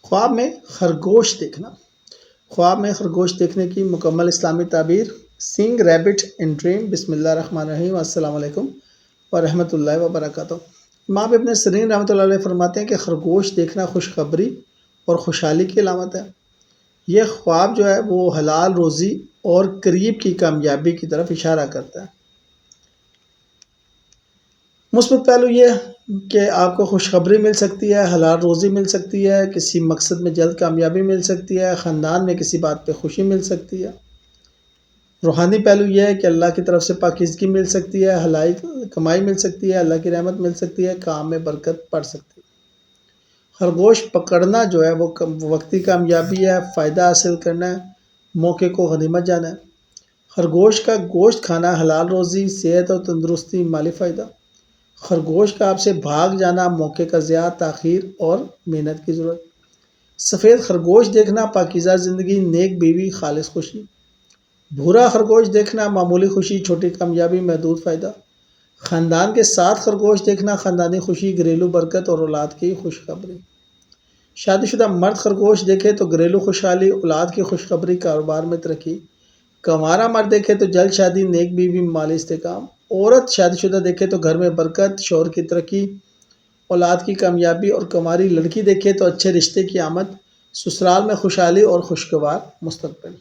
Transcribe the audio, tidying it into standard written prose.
خواب میں خرگوش دیکھنا۔ خواب میں خرگوش دیکھنے کی مکمل اسلامی تعبیر: سینگ ریبٹ ان ڈریم۔ بسم اللہ الرحمن الرحیم۔ السلام علیکم ورحمۃ اللہ وبرکاتہ۔ امام ابن سیرین رحمۃ اللہ علیہ فرماتے ہیں کہ خرگوش دیکھنا خوشخبری اور خوشحالی کی علامت ہے۔ یہ خواب جو ہے وہ حلال روزی اور قریب کی کامیابی کی طرف اشارہ کرتا ہے۔ مثبت پہلو یہ کہ آپ کو خوشخبری مل سکتی ہے، حلال روزی مل سکتی ہے، کسی مقصد میں جلد کامیابی مل سکتی ہے، خاندان میں کسی بات پہ خوشی مل سکتی ہے۔ روحانی پہلو یہ ہے کہ اللہ کی طرف سے پاکیزگی مل سکتی ہے، حلائی کمائی مل سکتی ہے، اللہ کی رحمت مل سکتی ہے، کام میں برکت پڑ سکتی ہے۔ خرگوش پکڑنا جو ہے وہ وقتی کامیابی ہے، فائدہ حاصل کرنا ہے، موقع کو غنیمت جانا ہے۔ خرگوش کا گوشت کھانا حلال روزی، صحت اور تندرستی، مالی فائدہ۔ خرگوش کا آپ سے بھاگ جانا موقع کا ضیاع، تاخیر اور محنت کی ضرورت۔ سفید خرگوش دیکھنا پاکیزہ زندگی، نیک بیوی، خالص خوشی۔ بھورا خرگوش دیکھنا معمولی خوشی، چھوٹی کامیابی، محدود فائدہ۔ خاندان کے ساتھ خرگوش دیکھنا خاندانی خوشی، گھریلو برکت اور اولاد کی خوشخبری۔ شادی شدہ مرد خرگوش دیکھے تو گھریلو خوشحالی، اولاد کی خوشخبری، کاروبار میں ترقی۔ کنوارا مرد دیکھے تو جلد شادی، نیک بیوی، مالی استحکام۔ عورت شادی شدہ دیکھے تو گھر میں برکت، شوہر کی ترقی، اولاد کی کامیابی، اور کنواری لڑکی دیکھے تو اچھے رشتے کی آمد، سسرال میں خوشحالی اور خوشگوار مستقبل۔